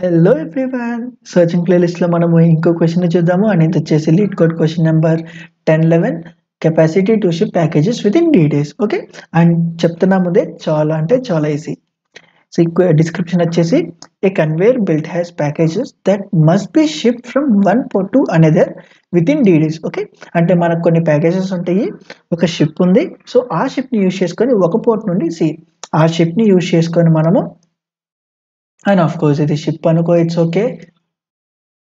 Hello everyone searching ప్లేలిస్ట్లో మనము ఇంకో క్వశ్చన్ చూద్దాము అండ్ ఇది వచ్చేసి LeetCode question number 1011 capacity to ship packages within days okay and చెప్తున్నా ముందే చాలా అంటే చాలా ఈజీ సో డిస్క్రిప్షన్ వచ్చేసి a conveyor belt has packages that must be ship from one port to another within days okay అంటే మనకు కొన్ని packages ఉంటాయి ఒక షిప్ ఉంది సో ఆ షిప్ని యూజ్ చేసుకొని ఒక పోర్ట్ నుండి ఆ షిప్ని యూజ్ చేసుకొని మనము అండ్ ఆఫ్ కోర్స్ ఇది షిప్ అనుకో ఇట్స్ ఓకే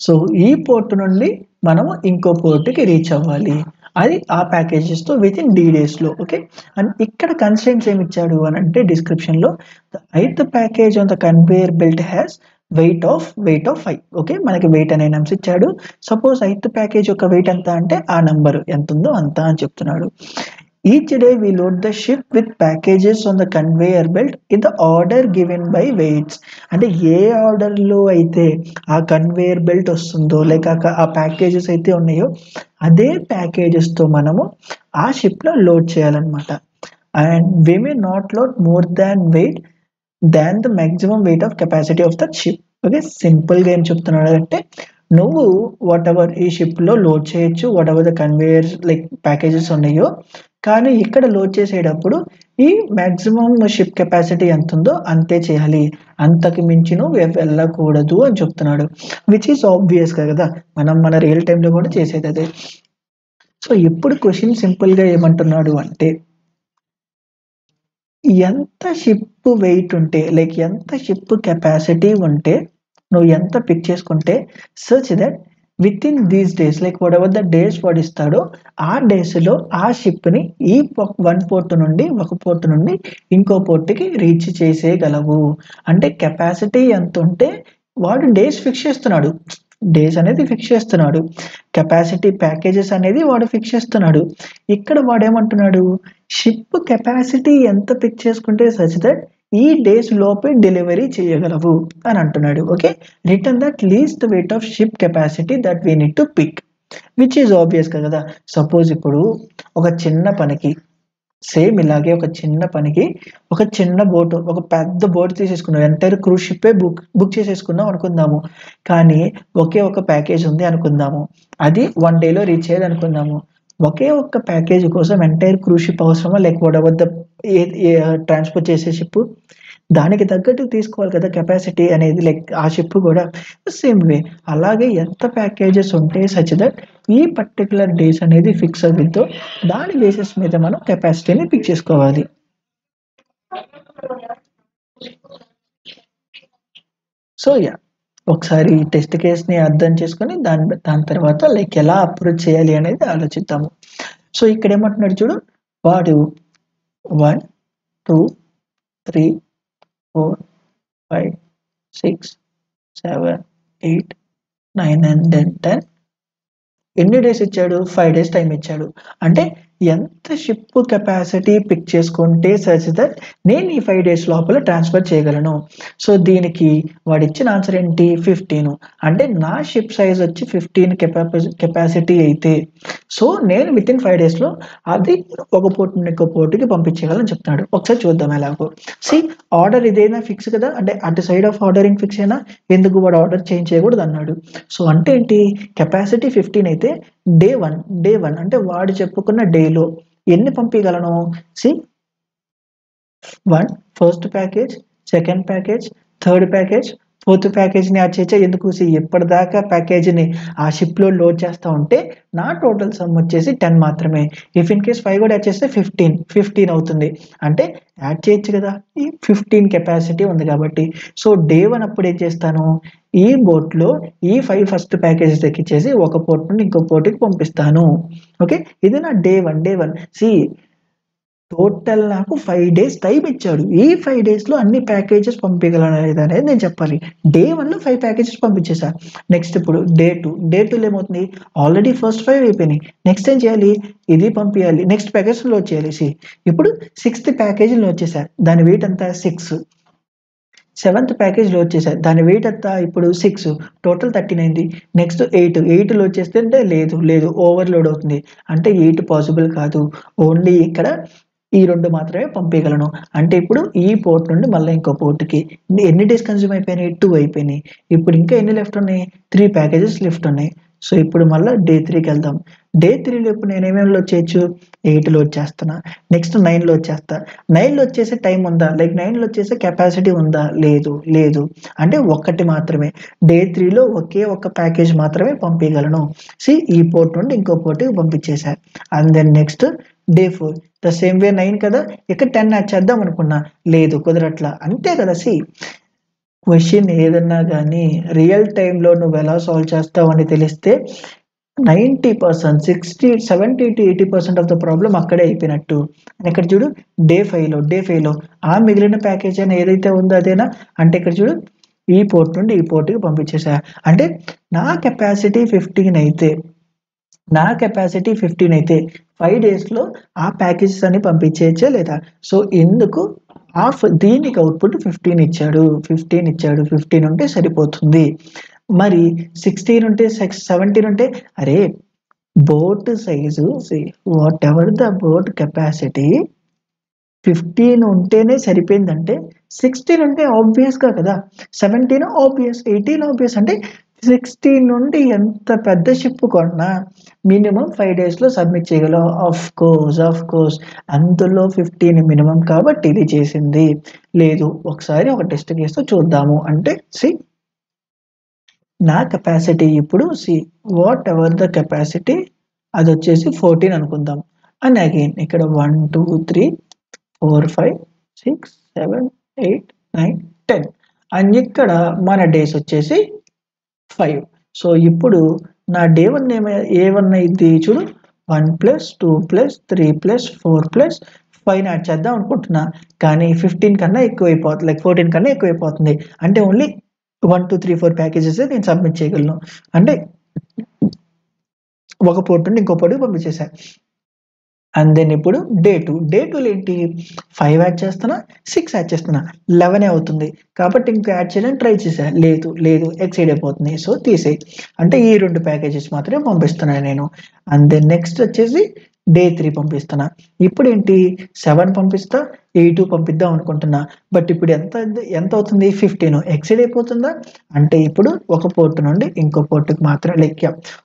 సో ఈ పోర్ట్ నుండి మనము ఇంకో పోర్ట్కి రీచ్ అవ్వాలి అది ఆ ప్యాకేజెస్తో విత్ ఇన్ డేస్లో ఓకే అండ్ ఇక్కడ కన్స్టెంట్స్ ఏమి ఇచ్చాడు అని అంటే డిస్క్రిప్షన్లో the ఐత్ package on the conveyor belt has weight of 5 okay మనకి వెయిట్ అనే నెంబర్స్ ఇచ్చాడు సపోజ్ ఐత్ ప్యాకేజ్ యొక్క వెయిట్ ఎంత అంటే ఆ నెంబర్ ఎంత ఉందో అంత అని చెప్తున్నాడు Each day we load the ship with packages on the conveyor belt in the order given by weights. అంటే ఏ ఆర్డర్లో అయితే ఆ కన్వేయర్ బెల్ట్ వస్తుందో లేక ఆ ప్యాకేజెస్ అయితే ఉన్నాయో అదే ప్యాకేజెస్తో మనము ఆ షిప్లో లోడ్ చేయాలన్నమాట and we may not load more than the maximum weight of capacity of the ship okay సింపుల్గా ఏం చెప్తున్నాడు అంటే నువ్వు వాట్ ఎవర్ ఈ షిప్లో లోడ్ చేయొచ్చు what ever the conveyor like packages ఉన్నాయో కానీ ఇక్కడ లోడ్ చేసేటప్పుడు ఈ మ్యాక్సిమం షిప్ కెపాసిటీ ఎంత ఉందో అంతే చేయాలి అంతకు మించి నువ్వు వెళ్ళకూడదు అని చెప్తున్నాడు విచ్ ఈస్ ఆబ్వియస్ కదా మన రియల్ టైంలో కూడా చేసేది అదే సో ఇప్పుడు క్వశ్చన్ సింపుల్గా ఏమంటున్నాడు అంటే ఎంత షిప్ వెయిట్ ఉంటే లైక్ ఎంత షిప్ కెపాసిటీ ఉంటే నువ్వు ఎంత పిక్ చేసుకుంటే such that with in these days like whatever the days వాడు ఇస్తాడో ఆ డేస్లో ఆ షిప్ని ఈ వన్ పోర్ట్ నుండి ఒక పోర్ట్ నుండి ఇంకో పోర్ట్కి రీచ్ చేసేయగలవు అంటే కెపాసిటీ ఎంత ఉంటే వాడు డేస్ ఫిక్స్ చేస్తున్నాడు డేస్ అనేది ఫిక్స్ చేస్తున్నాడు కెపాసిటీ ప్యాకేజెస్ అనేది వాడు ఫిక్స్ చేస్తున్నాడు ఇక్కడ వాడు ఏమంటున్నాడు షిప్ కెపాసిటీ ఎంత పిక్ చేసుకుంటే సచ్ దట్ ఈ డేస్ లోపే డెలివరీ చేయగలవు అని అంటున్నాడు okay return that least weight of ship capacity that we need to pick which is obvious కదా సపోజ్ ఇప్పుడు ఒక చిన్న పనికి సేమ్ ఇలాగే ఒక చిన్న పనికి ఒక చిన్న బోటు ఒక పెద్ద బోట్ తీసేసుకున్నాం ఎంటైర్ క్రూజ్ షిప్పే బుక్ చేసేసుకున్నాం అనుకుందాము కానీ ఒకే ఒక ప్యాకేజ్ ఉంది అనుకుందాము అది 1 డేలో రీచ్ అయ్యేది అనుకుందాము ఒకే ఒక్క ప్యాకేజ్ కోసం ఎంటైర్ క్రూజ్ షిప్ అవసరమా లేకపోతే వద్ద ట్రాన్స్పోర్ట్ చేసే షిప్ దానికి తగ్గట్టు తీసుకోవాలి కదా కెపాసిటీ అనేది లైక్ ఆ షిప్ కూడా సేమ్ వే అలాగే ఎంత ప్యాకేజెస్ ఉంటే సచ్ దట్ ఈ పర్టికులర్ డేస్ అనేది ఫిక్స్ అవుతుందో దాని బేసిస్ మీద మనం కెపాసిటీని పిక్ చేసుకోవాలి సో యా ఒకసారి టెస్ట్ కేస్ని అర్థం చేసుకొని దాని తర్వాత లైక్ ఎలా అప్రోచ్ చేయాలి అనేది ఆలోచిద్దాము సో ఇక్కడ ఏమంటున్నాడు చూడు వాడు 1 2 3 4 5 6 7 8 9 and then 10 ఎన్ని డేస్ ఇచ్చాడు 5 డేస్ టైం ఇచ్చాడు అంటే ఎంత షిప్ కెపాసిటీ పిక్ చేసుకుంటే సచ్ దట్ నేను ఈ 5 డేస్ లోపల ట్రాన్స్ఫర్ చేయగలను సో దీనికి వాడు ఇచ్చిన ఆన్సర్ ఏంటి 15 అంటే నా షిప్ సైజ్ వచ్చి 15 కెపాసిటీ అయితే సో నేను విత్ ఇన్ 5 డేస్లో అది ఒక పోర్ట్ నుండి ఇంకో పోర్ట్కి పంపించగలని చెప్తున్నాడు ఒకసారి చూద్దాం ఎలాగో సి ఆర్డర్ ఇదేనా ఫిక్స్ కదా అంటే అటు సైడ్ ఆఫ్ ఆర్డరింగ్ ఫిక్స్ అయినా ఎందుకు వాడు ఆర్డర్ చేంజ్ చేయకూడదు అన్నాడు సో అంటే ఏంటి కెపాసిటీ 15 అయితే డే వన్ అంటే వాడు చెప్పుకున్న డేలో ఎన్ని పంపించగలను see 1 first package second package third package fourth ప్యాకేజ్ని యాడ్ చేయొచ్చా ఎందుకు సి ఎప్పటిదాకా ప్యాకేజీని ఆ షిప్లో లోడ్ చేస్తూ ఉంటే నా టోటల్ సమ్ వచ్చేసి 10 మాత్రమే ఇఫ్ ఇన్ కేస్ 5 కూడా యాడ్ చేస్తే 15 అవుతుంది అంటే యాడ్ చేయొచ్చు కదా ఈ 15 కెపాసిటీ ఉంది కాబట్టి సో డే 1 అప్పుడు ఏం చేస్తాను ఈ బోట్లో ఈ 5 ఫస్ట్ ప్యాకేజెస్ ఎక్కించేసి ఒక పోర్ట్ నుండి ఇంకో పోర్ట్కి పంపిస్తాను ఓకే ఇది నా డే వన్ సి టోటల్ నాకు 5 డేస్ టైం ఇచ్చాడు ఈ 5 డేస్లో అన్ని ప్యాకేజెస్ పంపించగలను అనేది నేను చెప్పాలి డే 1లో 5 ప్యాకేజెస్ పంపించేసా నెక్స్ట్ ఇప్పుడు డే 2లో ఏమవుతుంది ఆల్రెడీ ఫస్ట్ 5 అయిపోయినాయి నెక్స్ట్ ఏం చేయాలి ఇది పంపించాలి నెక్స్ట్ ప్యాకేజ్ లోడ్ చేయాలి సి ఇప్పుడు 6th ప్యాకేజ్ లోడ్ చేశా దాని వెయిట్ అంతా 6 7th ప్యాకేజ్ లోడ్ చేశారు దాని వెయిట్ అంతా ఇప్పుడు 6 టోటల్ 13 నెక్స్ట్ 8 లోడ్ చేస్తే అంటే లేదు ఓవర్లోడ్ అవుతుంది అంటే 8 పాసిబుల్ కాదు ఓన్లీ ఇక్కడ ఈ 2 మాత్రమే పంపియగలను. అంటే ఇప్పుడు ఈ పోర్ట్ నుండి మళ్ళీ ఇంకో పోర్ట్‌కి ఎన్ని డేస్ కన్జ్యూమ్ అయిపోయినాయి? 2 అయిపోయినాయి. ఇప్పుడు ఇంకా ఎన్ని లెఫ్ట్ ఉన్నాయి? 3 ప్యాకేజెస్ లెఫ్ట్ ఉన్నాయి. సో, ఇప్పుడు మళ్ళా డే 3కెళ్దాం. డే 3లో ఇప్పుడు నేనేమేమి లోడ్ చేయొచ్చు? 8 లోడ్ చేస్తున్నా. నెక్స్ట్ 9 లోడ్ చేస్తా. 9 లోడ్ చేసే టైం ఉందా? లైక్ 9 లోడ్ చేసే కెపాసిటీ ఉందా? లేదు. అంటే ఒక్కటి మాత్రమే. డే 3లో ఒకే ఒక్క ప్యాకేజ్ మాత్రమే పంపియగలను. ఈ పోర్ట్ నుండి ఇంకో పోర్ట్‌కి పంపించేసా. And then next day 4 the same way 9 కదా! ఇక్కడ 10 యాడ్ చేద్దాం అనుకున్నా. లేదు కుదరట్లా. అంతే కదా! క్వెషన్ ఏదన్నా గానీ రియల్ టైమ్‌లో నువ్వెలా సాల్వ్ చేస్తావని తెలిస్తే 90%, 60, 70-80% ఆఫ్ ద ప్రాబ్లమ్ అక్కడే అయిపోయినట్టు. ఇక్కడ చూడు డే 5లో ఆ మిగిలిన ప్యాకేజ్ అని ఏదైతే ఉందో అదేనా? అంటే ఇక్కడ చూడు ఈ పోర్ట్ నుండి ఈ పోర్ట్‌కి పంపించేసా. అంటే నా కెపాసిటీ 15 అయితే 5 డేస్‌లో ఆ ప్యాకేజెస్ అన్ని పంపించేయచ్చా లేదా? సో, ఎందుకు దీనికి అవుట్‌పుట్ 15 ఇచ్చాడు. 15 ఉంటే సరిపోతుంది. మరి 16 ఉంటే 17 ఉంటే అరే! Boat size whatever the boat capacity 15 ఉంటేనే సరిపోయిందంటే 16 ఉంటే ఆబ్వియస్‌గా కదా! 17 ఆబ్వియస్, 18 ఆబ్వియస్ అంటే 16 నుండి ఎంత పెద్ద షిప్ కొన్నా మినిమమ్ 5 డేస్‌లో సబ్మిట్ చేయగలం. ఆఫ్‌కోర్స్ అందులో 15 మినిమమ్ కాబట్టి ఇది చేసింది. లేదు ఒకసారి ఒక టెస్ట్ కేస్‌తో చూద్దాము. అంటే నా కెపాసిటీ ఇప్పుడు వాటెవర్ ద కెపాసిటీ అదొచ్చేసి 14 అనుకుందాం. అండ్ అగైన్ ఇక్కడ 1, 2, 3, 4, 5, 6, 7, 8, 9, 10 అండ్ ఇక్కడ మన డేస్ వచ్చేసి 5. సో, ఇప్పుడు నా డే 1 ఏమన్నయిద్ది చూడు 1 + 2 + 3 + 4 + 5 యాడ్ చేద్దాం అనుకుంటున్నా. కానీ 15 కన్నా ఎక్కువైపోతుంది. లైక్ 14 కన్నా ఎక్కువైపోతుంది. అంటే ఓన్లీ 1, 2, 3, 4 ప్యాకేజెసే నేను సబ్మిట్ చేయగలను. అంటే ఒక పోర్ట్ నుండి ఇంకో పోర్ట్‌కి పంపించేసా. అండ్ దెన్ ఇప్పుడు డే 2లో ఏంటి 5 యాడ్ చేస్తున్నా, 6 యాడ్ చేస్తున్నా 11 అవుతుంది. కాబట్టి ఇంకా యాడ్ చేయడానికి ట్రై చేశా. లేదు ఎక్సీడ్ అయిపోతుంది. సో, తీసేయి. అంటే ఈ 2 ప్యాకేజెస్ మాత్రమే పంపిస్తున్నాను నేను. అండ్ దెన్ నెక్స్ట్ వచ్చేసి డే 3 పంపిస్తున్నా. ఇప్పుడేంటి 7 పంపిస్తా, 8 పంపిద్దాం అనుకుంటున్నా. బట్ ఇప్పుడు ఎంత అవుతుంది 15 ఎక్సీడ్ అయిపోతుందా? అంటే ఇప్పుడు ఒక పోర్ట్ నుండి ఇంకో పోర్ట్‌కి మాత్రమే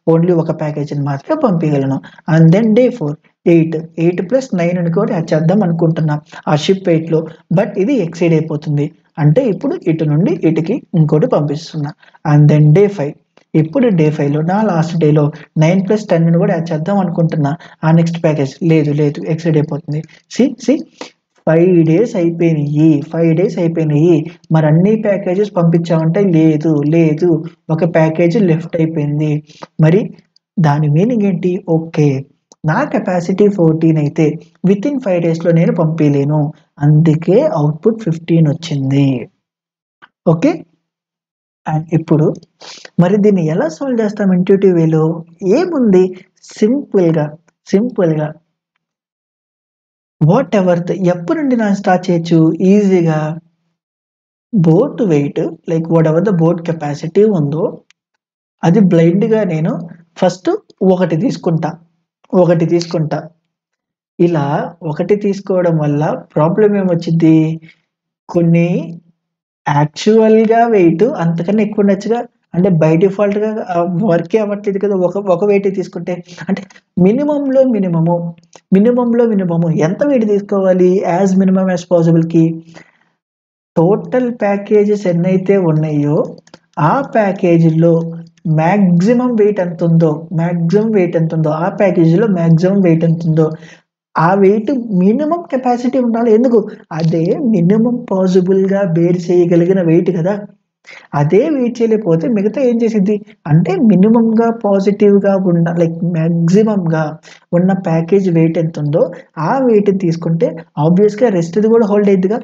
ఓన్లీ ఒక ప్యాకేజీని మాత్రమే పంపియగలను. అండ్ దెన్ డే 4 8 + 9 అని కూడా యాడ్ చేద్దాం అనుకుంటున్నా. ఆ షిప్ 8లో బట్ ఇది ఎక్సీడ్ అయిపోతుంది. అంటే ఇప్పుడు ఇటు నుండి ఇటుకి ఇంకోటి పంపిస్తున్నా. అండ్ దెన్ డే 5 ఇప్పుడు డే 5లో నా లాస్ట్ డేలో 9 + 10 కూడా యాడ్ చేద్దాం అనుకుంటున్నా. ఆ నెక్స్ట్ ప్యాకేజ్ లేదు ఎక్సీడ్ అయిపోతుంది. సి 5 డేస్ అయిపోయినాయి. మరి అన్ని ప్యాకేజెస్ పంపించామంటే లేదు. ఒక ప్యాకేజ్ లెఫ్ట్ అయిపోయింది. మరి దాని మీనింగ్ ఏంటి? ఓకే. నా కెపాసిటీ 14 అయితే వితిన్ 5 డేస్‌లో నేను పంపియలేను. అందుకే అవుట్‌పుట్ 15 వచ్చింది. ఓకే. అండ్ ఇప్పుడు మరి దీన్ని ఎలా సాల్వ్ చేస్తాం ఇంట్యూటివ్ వేలో? ఏముంది సింపుల్‌గా ఎప్పటి నుండి నేను స్టార్ట్ చేయొచ్చు ఈజీగా boat weight like whatever the boat capacity ఉందో అది బ్లైండ్‌గా నేను ఫస్ట్ ఒకటి తీసుకుంటా. ఇలా ఒకటి తీసుకోవడం వల్ల ప్రాబ్లమ్ ఏమొచ్చిద్ది? కొన్ని యాక్చువల్‌గా వెయిట్ అంతకన్నా ఎక్కువ ఉండొచ్చుగా. అంటే బై డిఫాల్ట్‌గా వర్కే అవ్వట్లేదు కదా! ఒక వెయిటే తీసుకుంటే. అంటే మినిమమ్‌లో మినిమము ఎంత వెయిట్ తీసుకోవాలి? యాస్ మినిమమ్ యాస్ పాసిబుల్‌కి టోటల్ ప్యాకేజెస్ ఎన్నైతే ఉన్నాయో, ఆ ప్యాకేజీలో మాక్సిమం వెయిట్ ఎంతుందో, ఆ ప్యాకేజీలో మాక్సిమం వెయిట్ ఎంతుందో, ఆ వెయిట్ మినిమమ్ కెపాసిటీ ఉండాలి. ఎందుకు? అదే మినిమమ్ పాసిబుల్‌గా బేర్ చేయగలిగిన వెయిట్ కదా! అదే వెయిట్ చేయలేకపోతే మిగతా ఏం చేసిద్ది? అంటే మినిమమ్‌గా పాజిటివ్‌గా లైక్ మాక్సిమమ్‌గా ఉన్న ప్యాకేజ్ వెయిట్ ఎంతుందో, ఆ వెయిట్‌ని తీసుకుంటే ఆబ్వియస్‌గా రెస్ట్‌ది కూడా హోల్డ్ అయిద్దిగా.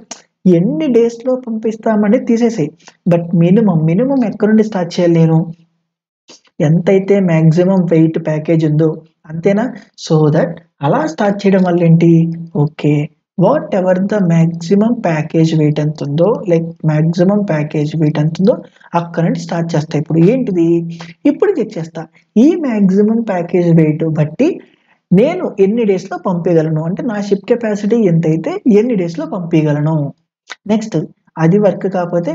ఎన్ని డేస్‌లో పంపిస్తామనేది తీసేసేయి. బట్ మినిమమ్ ఎక్కడి నుండి స్టార్ట్ చేయాలి నేను? ఎంతైతే మాక్సిమం వెయిట్ ప్యాకేజ్ ఉందో అంతేనా? సో దట్ అలా స్టార్ట్ చేయడం వల్ల ఏంటి? Okay. Whatever the maximum package weight ఎంతుందో అక్కడి నుండి స్టార్ట్ చేస్తా. ఇప్పుడు ఏంటిది? ఇప్పుడు చెక్ చేస్తా. ఈ మాక్సిమం ప్యాకేజ్ వెయిట్ బట్టి నేను ఎన్ని డేస్‌లో పంపియగలను అంటే నా షిప్ కెపాసిటీ ఎంతైతే ఎన్ని డేస్‌లో పంపియగలను. నెక్స్ట్ అది వర్క్ కాకపోతే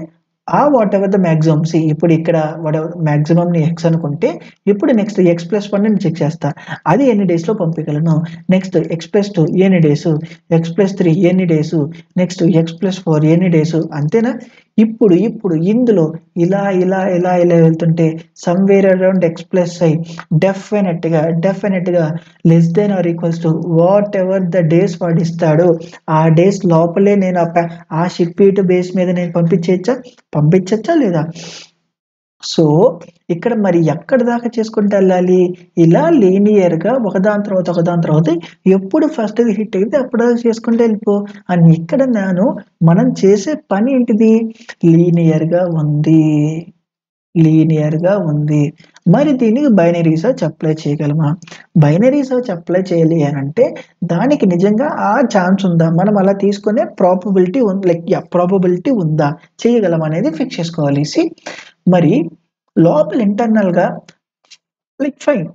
వాట్ ఎవర్ ద మాక్సిమం ఇప్పుడు ఇక్కడ వాట్ ఎవర్ మాక్సిమమ్‌ని x అనుకుంటే ఇప్పుడు నెక్స్ట్ x+1 అని చెక్ చేస్తా. అది ఎన్ని డేస్‌లో పంపియగలను. నెక్స్ట్ x+2 ఎన్ని డేసు, x+3 ఎన్ని డేసు, నెక్స్ట్ x+4 ఎన్ని డేసు అంతేనా? ఇప్పుడు ఇందులో ఇలా వెళ్తుంటే సమ్‌వేర్ అరౌండ్ x+i డెఫినెట్‌గా less than or equals to whatever the days వాడిస్తాడో ఆ డేస్ లోపలే నేను ఆ షిప్ టు బేస్ మీద నేను పంపించచ్చా లేదా? సో ఇక్కడ మరి ఎక్కడి దాకా చేసుకుంటూ వెళ్ళాలి? ఇలా లీనియర్‌గా ఒకదాని తర్వాత ఎప్పుడు ఫస్ట్‌ది హిట్ అయితే అప్పుడు చేసుకుంటూ వెళ్ళిపో. అండ్ ఇక్కడ మనం చేసే పని ఏంటిది? లీనియర్‌గా ఉంది. మరి దీనికి బైనరీ సెర్చ్ అప్లై చేయగలమా? బైనరీ సెర్చ్ అప్లై చేయాలి అనంటే దానికి నిజంగా ఆ ఛాన్స్ ఉందా? మనం అలా తీసుకునే ప్రాబబిలిటీ ఉందా? చేయగలమా అనేది ఫిక్స్ చేసుకోవాలి. మరి లోపల ఇంటర్నల్‌గా ఫైన్.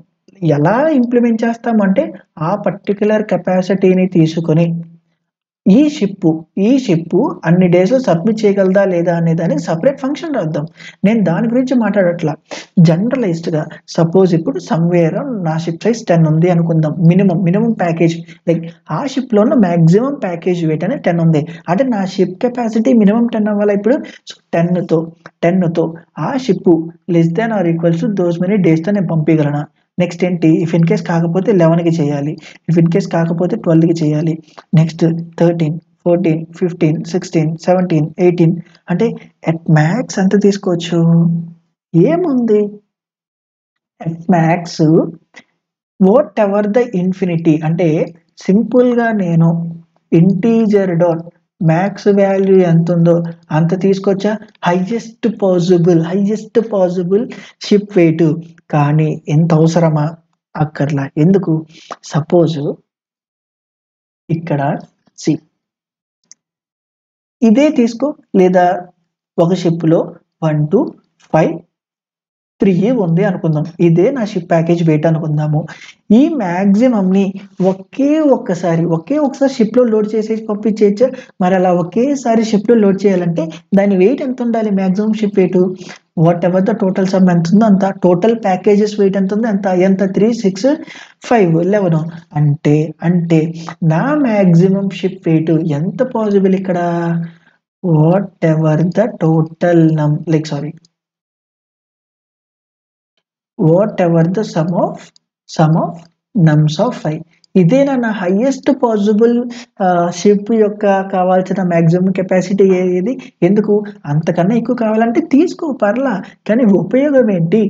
ఎలా ఇంప్లిమెంట్ చేస్తామంటే ఆ పర్టిక్యులర్ కెపాసిటీని తీసుకొని ఈ షిప్పు అన్ని డేస్‌లో సబ్మిట్ చేయగలదా లేదా అనే దానికి సెపరేట్ ఫంక్షన్ రాద్దాం. నేను దాని గురించి మాట్లాడట్లా. జనరలైజ్డ్‌గా సపోజ్ ఇప్పుడు సమ్‌వేర్ నా షిప్ సైజ్ 10 ఉంది అనుకుందాం. మినిమమ్ ప్యాకేజ్ ఆ షిప్‌లో ఉన్న మాక్సిమం ప్యాకేజ్ వెయిట్ అనేది 10 ఉంది. అంటే నా షిప్ కెపాసిటీ మినిమమ్ 10 అవ్వాలా ఇప్పుడు? సో 10తో ఆ ship less than or equals to those many డేస్‌తో నేను పంపియగలనా? నెక్స్ట్ ఏంటి? ఇఫ్ ఇన్ కేస్ కాకపోతే 11కి చేయాలి. ఇఫ్ ఇన్ కేస్ కాకపోతే 12కి చేయాలి. నెక్స్ట్ 13, 14, 15, 16, 17, 18 అంటే ఎట్ మ్యాక్స్ ఎంత తీసుకోవచ్చు? ఏముంది? At max what ever the infinity అంటే సింపుల్‌గా నేను ఇంటీజర్ డాట్ మ్యాక్స్ వాల్యూ ఎంతుందో అంత తీసుకొచ్చా. Highest possible ship weight. కానీ ఇంత అవసరమా? అక్కర్లా. ఎందుకు? సపోజ్ ఇక్కడ సి ఇదే తీసుకో లేదా ఒక షిప్‌లో 1, 2, 5, 3 ఉంది అనుకుందాం. ఇదే నా షిప్ ప్యాకేజ్ వెయిట్ అనుకుందాము. ఈ మాక్సిమమ్‌ని ఒకే ఒక్కసారి షిప్‌లో లోడ్ చేసేసి పంపించేయచ్చా? మరి అలా ఒకేసారి షిప్‌లో లోడ్ చేయాలంటే దాని వెయిట్ ఎంత ఉండాలి maximum ship weight? Whatever the total sum ఎంత ఉందో అంత. టోటల్ ప్యాకేజెస్ వెయిట్ ఎంత ఉందో ఎంత 3, 6, 5, 11 అంటే నా మాక్సిమం షిప్ వెయిట్ ఎంత పాజిబుల్ ఇక్కడ? What ever the total what ever the sum of నమ్స్ of 5 ఇదేనా నా హైయెస్ట్ పాసిబుల్ షిప్ యొక్క కావాల్సిన మాక్సిమం కెపాసిటీ ఏది? ఎందుకు? అంతకన్నా ఎక్కువ కావాలంటే తీసుకో పర్లా. కానీ ఉపయోగం ఏంటి?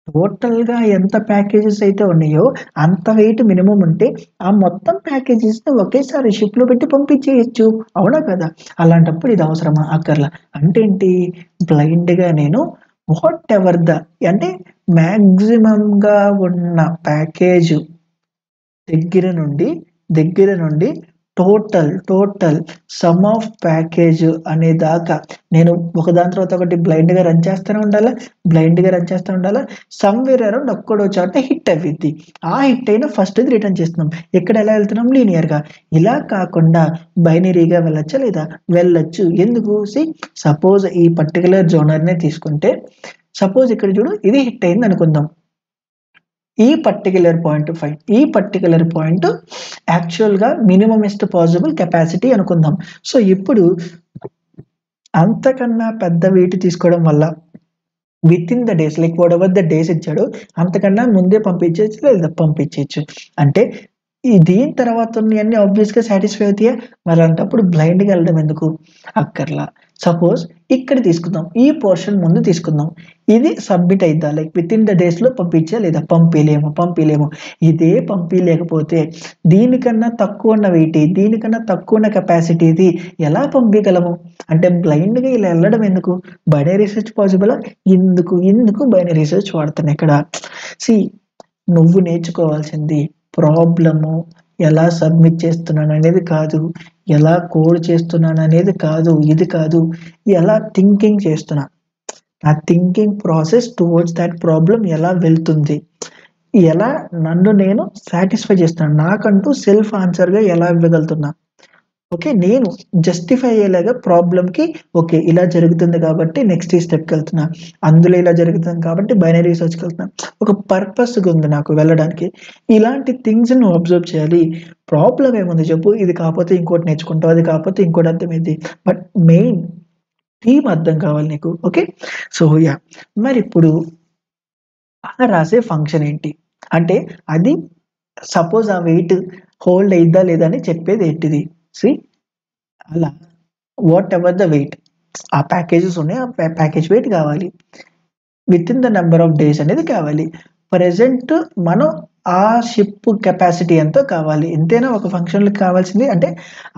టోటల్‌గా ఎంత ప్యాకేజెస్ అయితే ఉన్నాయో అంత వెయిట్ మినిమమ్ ఉంటే ఆ మొత్తం ప్యాకేజెస్‌ని ఒకేసారి షిప్‌లో పెట్టి పంపించేయొచ్చు. అవునా కదా? అలాంటప్పుడు ఇది అవసరమా? అక్కర్లా. అంటే ఏంటి? బ్లైండ్‌గా నేను వాట్ ఎవర్ ద అంటే మాక్సిమమ్‌గా ఉన్న ప్యాకేజ్ దగ్గర నుండి టోటల్ సమ్ ఆఫ్ ప్యాకేజ్ అనేదాకా నేను ఒకదాని తర్వాత ఒకటి బ్లైండ్‌గా రన్ చేస్తూనే ఉండాలా. సమ్‌వేర్ అరౌండ్ ఎక్కడో చోట హిట్ అవ్విద్ది. ఆ హిట్ అయిన ఫస్ట్‌ది రిటర్న్ చేస్తున్నాం. ఇక్కడ ఎలా వెళ్తున్నాం? లీనియర్‌గా. ఇలా కాకుండా బైనరీగా వెళ్ళొచ్చా లేదా? వెళ్ళొచ్చు. ఎందుకు? సపోజ్ ఈ పర్టిక్యులర్ జోనర్‌నే తీసుకుంటే సపోజ్ ఇక్కడ చూడు ఇది హిట్ అయింది అనుకుందాం. ఈ పర్టిక్యులర్ పాయింట్ యాక్చువల్‌గా మినిమమిస్ట్ పాసిబుల్ కెపాసిటీ అనుకుందాం. సో ఇప్పుడు అంతకన్నా పెద్ద వెయిట్ తీసుకోవడం వల్ల within the days what ever the days ఇచ్చాడో అంతకన్నా ముందే పంపించేయచ్చు లేదా పంపించేయచ్చు. అంటే దీని తర్వాత ఉన్నయన్నీ ఆబ్వియస్‌గా సాటిస్ఫై అవుతాయా? మరి అలాంటప్పుడు బ్లైండ్‌గా వెళ్ళడం ఎందుకు? అక్కర్లా. సపోజ్ ఇక్కడ తీసుకుందాం. ఈ పోర్షన్ ముందు తీసుకుందాం. ఇది సబ్మిట్ అయిద్దా? వితిన్ ద డేస్‌లో పంపించా లేదా? పంపియలేము. ఇదే పంపియలేకపోతే దీనికన్నా తక్కువ ఉన్న వెయిట్, దీనికన్నా తక్కువ ఉన్న కెపాసిటీది ఎలా పంపియగలము? అంటే బ్లైండ్‌గా ఇలా వెళ్ళడం ఎందుకు? బైనరీ సెర్చ్ పాసిబులా? ఎందుకు బైనరీ సెర్చ్ వాడుతున్నా ఇక్కడ? నువ్వు నేర్చుకోవాల్సింది ప్రాబ్లము ఎలా సబ్మిట్ చేస్తున్నాననేది కాదు. ఎలా కోడ్ చేస్తున్నాననేది కాదు. ఇది కాదు. ఎలా థింకింగ్ చేస్తున్నా. నా thinking process towards that problem ఎలా వెళ్తుంది? ఎలా నన్ను నేను సాటిస్ఫై చేస్తున్నాను, నాకంటూ సెల్ఫ్ ఆన్సర్గా ఎలా ఇవ్వగలుగుతున్నా. ఓకే, నేను జస్టిఫై అయ్యేలాగా ప్రాబ్లమ్కి ఓకే ఇలా జరుగుతుంది కాబట్టి నెక్స్ట్ ఈ స్టెప్కి వెళ్తున్నా, అందులో ఇలా జరుగుతుంది కాబట్టి బైనరీ రీసెర్చ్కి వెళ్తున్నా, ఒక పర్పస్గా ఉంది నాకు వెళ్ళడానికి. ఇలాంటి థింగ్స్ నువ్వు అబ్జర్వ్ చేయాలి. ప్రాబ్లం ఏముంది చెప్పు, ఇది కాకపోతే ఇంకోటి నేర్చుకుంటావు, అది కాకపోతే ఇంకోటి అర్థమైంది, బట్ మెయిన్ థీమ్ అర్థం కావాలి నీకు. ఓకే, సో యా, మరి ఇప్పుడు రాసే ఫంక్షన్ ఏంటి అంటే, అది సపోజ్ ఆ వెయిట్ హోల్డ్ అయిద్దా లేదా అని చెప్పేది ఏంటిది. సి అలా వాట్ ఎవర్ ద వెయిట్, ఆ ప్యాకేజెస్ ఉన్నాయి, ఆ ప్యాకేజ్ వెయిట్ కావాలి, with in the number of days అనేది కావాలి. ప్రెజెంట్ మనం ఆ షిప్ కెపాసిటీ ఎంతో కావాలి, ఎంతైనా ఒక ఫంక్షన్కి కావాల్సింది. అంటే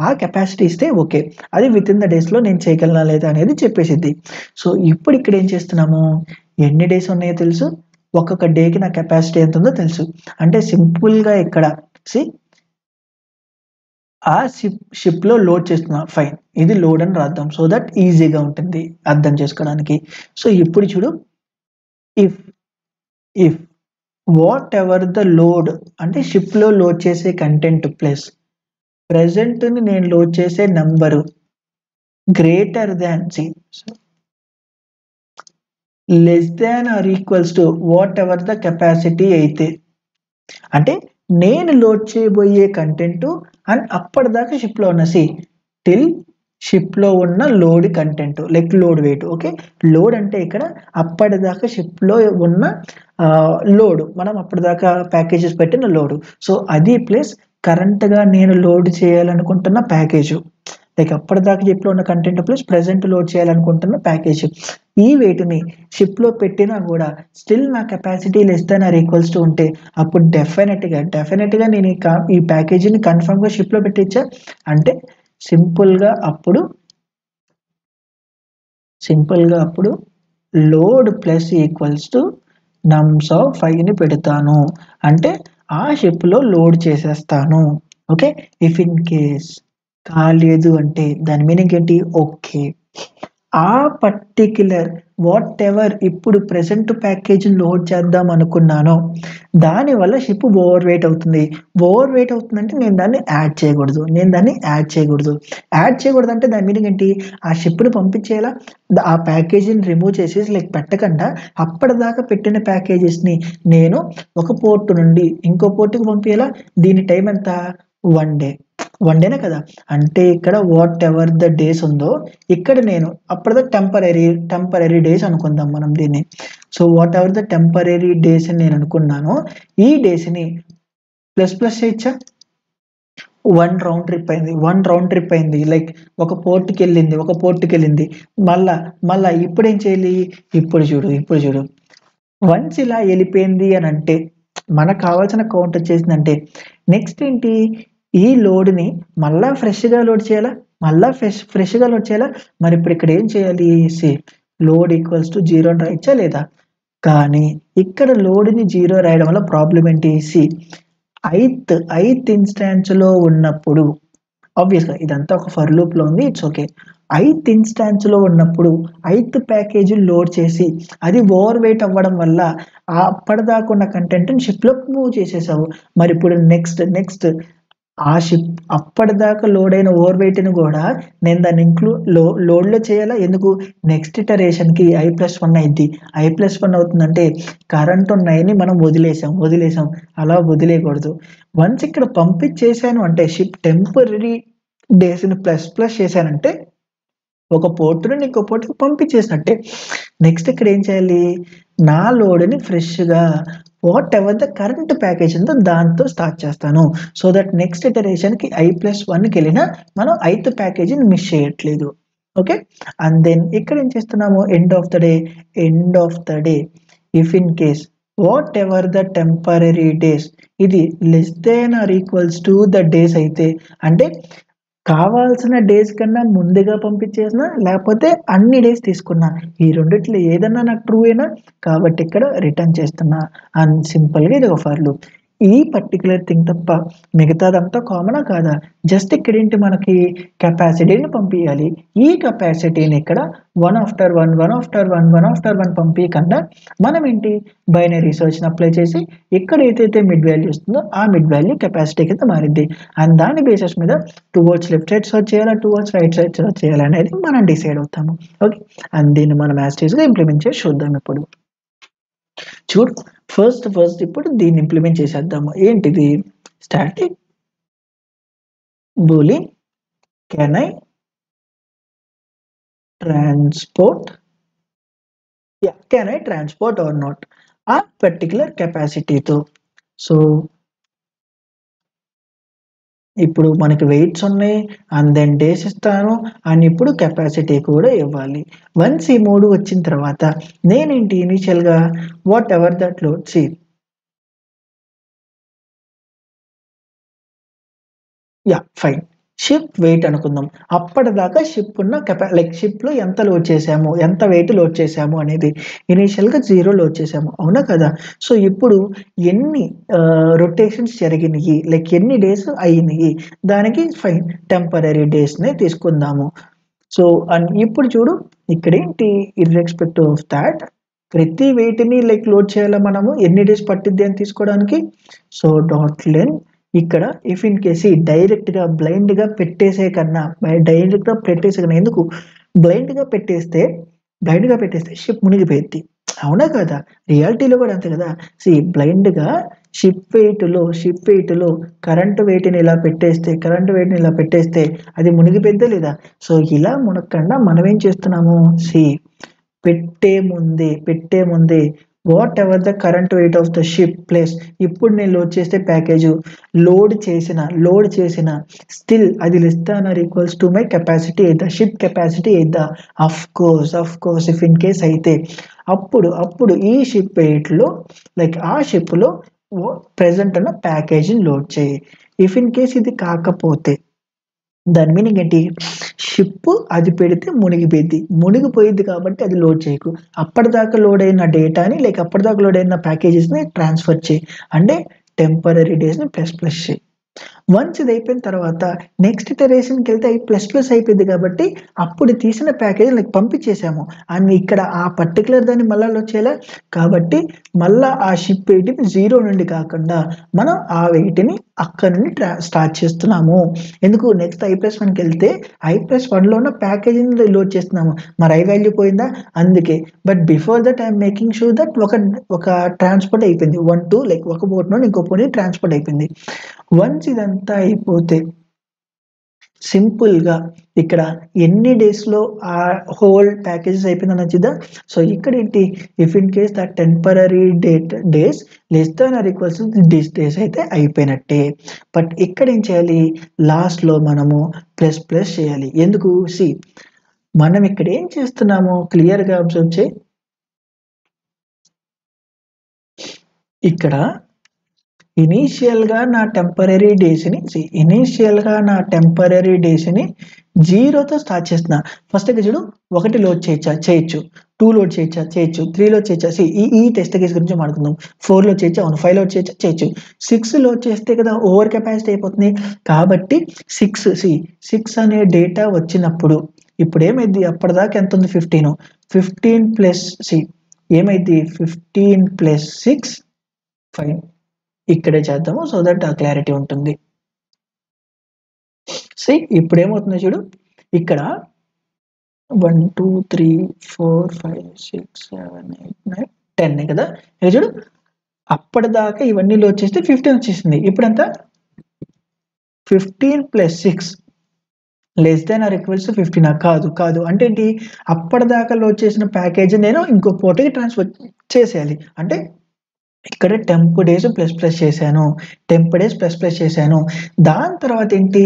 ఆ కెపాసిటీ ఇస్తే ఓకే, అది విత్ ఇన్ ద డేస్లో నేను చేయగలనా లేదా అనేది చెప్పేసిద్ది. సో ఇప్పుడు ఇక్కడ ఏం చేస్తున్నాము, ఎన్ని డేస్ ఉన్నాయో తెలుసు, ఒక్కొక్క డేకి నా కెపాసిటీ ఎంత ఉందో తెలుసు. అంటే సింపుల్గా ఇక్కడ సి ఆ షిప్లో లోడ్ చేస్తున్నా, ఫైన్, ఇది లోడ్ అని రాద్దాం సో దట్ ఈజీగా ఉంటుంది అర్థం చేసుకోవడానికి. సో ఇప్పుడు చూడు, if if what ever the load అంటే షిప్లో లోడ్ చేసే కంటెంట్ ప్లస్ ప్రెజెంట్ నేను లోడ్ చేసే number greater than less than or equals to whatever the capacity అయితే, అంటే నేను లోడ్ చేయబోయే కంటెంట్ అండ్ అప్పటిదాకా షిప్లో ఉన్న టిల్ షిప్లో ఉన్న load content like load weight. Okay, load అంటే ఇక్కడ అప్పటిదాకా షిప్లో ఉన్న లోడ్, మనం అప్పటిదాకా ప్యాకేజెస్ పెట్టిన లోడు. సో అది ప్లస్ కరెంట్గా నేను లోడ్ చేయాలనుకుంటున్న ప్యాకేజ్, లైక్ అప్పటిదాకా షిప్లో ఉన్న కంటెంట్ ప్లస్ ప్రెజెంట్ లోడ్ చేయాలనుకుంటున్న ప్యాకేజ్. ఈ వెయిట్ని షిప్లో పెట్టినా కూడా స్టిల్ నా capacity less than or equals to ఉంటే అప్పుడు డెఫినెట్గా నేను ఈ ప్యాకేజీని కన్ఫర్మ్గా షిప్లో పెట్టించా. అంటే సింపుల్గా అప్పుడు load plus equals to నమ్స్ of 5ని పెడతాను, అంటే ఆ షిప్లో లోడ్ చేసేస్తాను. ఓకే, ఇఫ్ ఇన్ కేస్ కాలేదు అంటే దాని మీనింగ్ ఏంటి, ఓకే ఆ పర్టిక్యులర్ వాట్ ఎవర్ ఇప్పుడు ప్రెసెంట్ ప్యాకేజ్ లోడ్ చేద్దాం అనుకున్నానో దానివల్ల షిప్ ఓవర్ వెయిట్ అవుతుంది. ఓవర్ వెయిట్ అవుతుందంటే నేను దాన్ని యాడ్ చేయకూడదు, యాడ్ చేయకూడదు అంటే దాని మీనింగ్ ఏంటి, ఆ షిప్ని పంపించేలా ఆ ప్యాకేజీని రిమూవ్ చేసేసి లైక్ పెట్టకుండా అప్పటిదాకా పెట్టిన ప్యాకేజెస్ని నేను ఒక పోర్టు నుండి ఇంకో పోర్టుకి పంపించేలా. దీని టైం ఎంత, 1 డే, 1 డేనే కదా, అంటే ఇక్కడ వాట్ ఎవర్ ద డేస్ ఉందో ఇక్కడ నేను అప్పటిదా టెంపరీ డేస్ అనుకుందాం మనం దీన్ని. So what ever the temporary days అని నేను అనుకున్నాను, ఈ డేస్ని ప్లస్ చేయొచ్చా, 1 రౌండ్ ట్రిప్ అయింది, లైక్ ఒక పోర్టుకి వెళ్ళింది, మళ్ళా ఇప్పుడు ఏం చేయాలి, ఇప్పుడు చూడు వన్స్ ఇలా వెళ్ళిపోయింది అని అంటే మనకు కావాల్సిన కౌంట్ వచ్చేసిందంటే నెక్స్ట్ ఏంటి, ఈ లోడ్ని మళ్ళా ఫ్రెష్గా లోడ్ చేయాలా, మరి ఇప్పుడు ఇక్కడ ఏం చేయాలి, లోడ్ ఈక్వల్స్ టు 0 అని రాయచ్చా లేదా. కానీ ఇక్కడ లోడ్ని 0 రాయడం వల్ల ప్రాబ్లం ఏంటి, ఐత్ ఇన్స్టాన్స్లో ఉన్నప్పుడు ఆబ్వియస్గా ఇదంతా ఒక ఫర్ లూప్లో ఉంది, ఇట్స్ ఓకే. ఐత్ ఇన్స్టాన్స్లో ఉన్నప్పుడు ఐత్ ప్యాకేజీ లోడ్ చేసి అది ఓవర్ వెయిట్ అవ్వడం వల్ల అప్పటిదాకా ఉన్న కంటెంట్ని షిప్లో మూవ్ చేసేసావు. మరి ఇప్పుడు నెక్స్ట్ ఆ షిప్ అప్పటిదాకా లోడ్ అయిన ఓవర్ వెయిట్ని కూడా నేను దాన్ని లోడ్లో చేయాలా, ఎందుకు, నెక్స్ట్ ఇటరేషన్కి I+1 అయింది, I+1 అవుతుందంటే కరెంట్ ఉన్నాయని మనం వదిలేసాం, అలా వదిలేయకూడదు. వన్స్ ఇక్కడ పంపించేసాను అంటే షిప్ టెంపరీ డేస్ని ప్లస్ చేశానంటే ఒక పోర్టు నుండి ఇంకో పోర్టుకి పంపించేసినట్టే. నెక్స్ట్ ఇక్కడ ఏం చేయాలి, నా లోడ్ని ఫ్రెష్గా what ever the current package ఉందో దాంతో స్టార్ట్ చేస్తాను, సో దట్ నెక్స్ట్ ఇటరేషన్కి I+1కి వెళ్ళినా మనం ఐత్ ప్యాకేజీని మిస్ చేయట్లేదు. ఓకే, అండ్ దెన్ ఇక్కడ ఏం చేస్తున్నాము, end of the day if in case whatever the temporary days ఇది less than or equals to the days అయితే, అంటే కావాల్సిన డేస్ కన్నా ముందుగా పంపించేసిన లేకపోతే అన్ని డేస్ తీసుకున్నా, ఈ రెండిట్లో ఏదన్నా నాకు ట్రూ అయినా కాబట్టి ఇక్కడ రిటర్న్ చేస్తున్నా. అండ్ సింపుల్గా ఇది ఒక ఫర్ లూప్. ఈ పర్టిక్యులర్ థింగ్ తప్ప మిగతాదంతా కామనా కాదా? జస్ట్ ఇక్కడేంటి మనకి కెపాసిటీని పంపియాలి. ఈ కెపాసిటీని ఇక్కడ 1 ఆఫ్టర్ 1, 1 ఆఫ్టర్ 1, 1 ఆఫ్టర్ 1 పంపియకుండా మనం ఏంటి బైనరీ సెర్చ్‌ని అప్లై చేసి ఇక్కడ ఏదైతే మిడ్ వాల్యూ వస్తుందో ఆ మిడ్ వాల్యూ కెపాసిటీ కింద మారిద్ది. అండ్ దాని బేసిస్ మీద టువర్డ్స్ లెఫ్ట్ సైడ్ సెర్చ్ చేయాలా, టువర్డ్స్ రైట్ సైడ్ సెర్చ్ చేయాలా అనేది మనం డిసైడ్ అవుతాము. ఓకే. అండ్ దీన్ని మనం యాజ్ ఇట్ ఈస్‌గా ఇంప్లిమెంట్ చేసి చూద్దాం ఇప్పుడు. చూడు ఫస్ట్ ఇప్పుడు దీన్ని ఇంప్లిమెంట్ చేసేద్దాము. ఏంటిది? Static boolean can I transport can I transport or not ఆ పర్టిక్యులర్ కెపాసిటీతో. సో ఇప్పుడు మనకి వెయిట్స్ ఉన్నాయి అండ్ దెన్ డేస్ ఇస్తాను అండ్ ఇప్పుడు కెపాసిటీ కూడా ఇవ్వాలి. వన్స్ ఈ 3 వచ్చిన తర్వాత నేనేంటి ఇనీషియల్‌గా whatever that load fine. Ship weight అనుకుందాం. అప్పటిదాకా షిప్ ఉన్న షిప్‌లో ఎంత లోడ్ చేసాము, ఎంత వెయిట్ లోడ్ చేసాము అనేది ఇనీషియల్‌గా 0 లోడ్ చేసాము. అవునా కదా? సో ఇప్పుడు ఎన్ని రొటేషన్స్ జరిగినియి, ఎన్ని డేస్ అయినియి దానికి ఫైన్ టెంపరరీ డేస్‌నే తీసుకుందాము. సో అండ్ ఇప్పుడు చూడు ఇక్కడేంటి ఇర్రెస్పెక్టివ్ ఆఫ్ థాట్ ప్రతి వెయిట్‌ని లోడ్ చేయాలా మనము ఎన్ని డేస్ పట్టిద్ది అని తీసుకోవడానికి. సో డాట్ లెన్ ఇక్కడ ఇఫ్ ఇన్ కేస్ డైరెక్ట్‌గా బ్లైండ్‌గా పెట్టేసే కన్నా డైరెక్ట్‌గా పెట్టేసే కన్నా ఎందుకు బ్లైండ్‌గా పెట్టేస్తే షిప్ మునిగిపోయిద్ది. అవునా కాదా? రియాలిటీలో కూడా అంతే కదా! బ్లైండ్‌గా షిప్ వెయిట్‌లో కరెంట్ వెయిట్‌ని ఇలా పెట్టేస్తే అది మునిగిపోయిద్దా లేదా? సో ఇలా మునగకుండా మనం ఏం చేస్తున్నాము పెట్టే ముందే whatever the current weight of the ship plus ఇప్పుడు నేను లోడ్ చేస్తే ప్యాకేజు లోడ్ చేసిన స్టిల్ అది less than or equals to my capacity ఎయిదా షిప్ కెపాసిటీ ఎయిదా of course if in case అయితే అప్పుడు ఈ షిప్ వెయిట్‌లో ఆ షిప్‌లో ప్రెజెంట్ ఉన్న ప్యాకేజ్‌ని లోడ్ చేయి. ఇఫ్ ఇన్ కేస్ ఇది కాకపోతే దాని మీనింగ్ ఏంటి? షిప్ అది పెడితే మునిగిపోయిద్ది కాబట్టి అది లోడ్ చేయకు. అప్పటిదాకా లోడ్ అయిన డేటాని అప్పటిదాకా లోడ్ అయిన ప్యాకేజెస్‌ని ట్రాన్స్‌ఫర్ చెయి. అంటే టెంపరరీ డేస్‌ని ప్లస్ చెయి. వన్స్ ఇది అయిపోయిన తర్వాత నెక్స్ట్ ఇటరేషన్‌కెళ్తే ప్లస్ అయిపోద్ది కాబట్టి అప్పుడు తీసిన ప్యాకేజ్ పంపించేసాము. అండ్ ఇక్కడ ఆ పర్టిక్యులర్ దాన్ని మళ్ళా లోడ్ చేయాలా? కాబట్టి మళ్ళా ఆ షిప్ వెయిట్‌ని 0 నుండి కాకుండా మనం ఆ వెయిట్‌ని అక్కడి నుండి స్టార్ట్ చేస్తున్నాము. ఎందుకు నెక్స్ట్ I+1కెళ్తే I+1లో ఉన్న ప్యాకేజ్‌ని లోడ్ చేస్తున్నాము. మరి ఐ వాల్యూ పోయిందా? అందుకే. But before that I am making sure that ఒక ట్రాన్స్‌పోర్ట్ అయిపోయింది. 1 టు ఒక పోర్ట్ నుండి ఇంకో పోర్ట్‌కి ట్రాన్స్‌పోర్ట్ అయిపోయింది. వన్స్ ఇదంతా అయిపోతే సింపుల్‌గా ఇక్కడ ఎన్ని డేస్‌లో ఆ హోల్ ప్యాకేజెస్ అయిపోయిందని వచ్చిద్దా? సో ఇక్కడేంటి if in case that temporary days less than or equals to this days అయితే అయిపోయినట్టే. బట్ ఇక్కడ ఏం చేయాలి? లాస్ట్‌లో మనము ప్లస్ చేయాలి. ఎందుకు? మనం ఇక్కడ ఏం చేస్తున్నాము క్లియర్‌గా అబ్జర్వ్ చెయి. ఇక్కడ ఇనీషియల్‌గా నా టెంపరరీ డేస్‌ని 0తో స్టార్ట్ చేస్తున్నా. ఫస్ట్ ఇక్కడ చూడు 1 లోడ్ చేయొచ్చా? చేయొచ్చు. 2 లోడ్ చేయొచ్చా? చేయొచ్చు. 3 లోడ్ చేయొచ్చా? ఈ టెస్ట్ కేస్ గురించి మాట్లాడుకుందాం. 4 లోడ్ చేయొచ్చా? అవును. 5 లోడ్ చేయొచ్చా? చేయొచ్చు. 6 లోడ్ చేస్తే కదా ఓవర్ కెపాసిటీ అయిపోతుంది. కాబట్టి 6 అనే డేటా వచ్చినప్పుడు ఇప్పుడేమైద్ది అప్పటిదాకా ఎంతుంది 15. 15 ప్లస్ ఏమైద్ది 15 ప్లస్ 6 5 ఇక్కడే చేద్దాము. సో దట్ ఆ క్లారిటీ ఉంటుంది. ఇప్పుడేమవుతుందో చూడు ఇక్కడ 1, 2, 3, 4, 5, 6, 7, 8, 9, 10 కదా! ఇక్కడ చూడు అప్పటిదాకా ఇవన్నీ లోడ్ చేస్తే 15 వచ్చేసింది. ఇప్పుడెంత? 15 plus 6 less than or equals to 15 కాదు. అంటే ఏంటి? అప్పటిదాకా లోడ్ చేసిన ప్యాకేజ్ నేను ఇంకో పోర్ట్‌కి ట్రాన్స్‌ఫర్ చేసేయాలి. అంటే ఇక్కడ టెంప్ డేస్ ప్లస్ చేశాను. దాని తర్వాత ఏంటి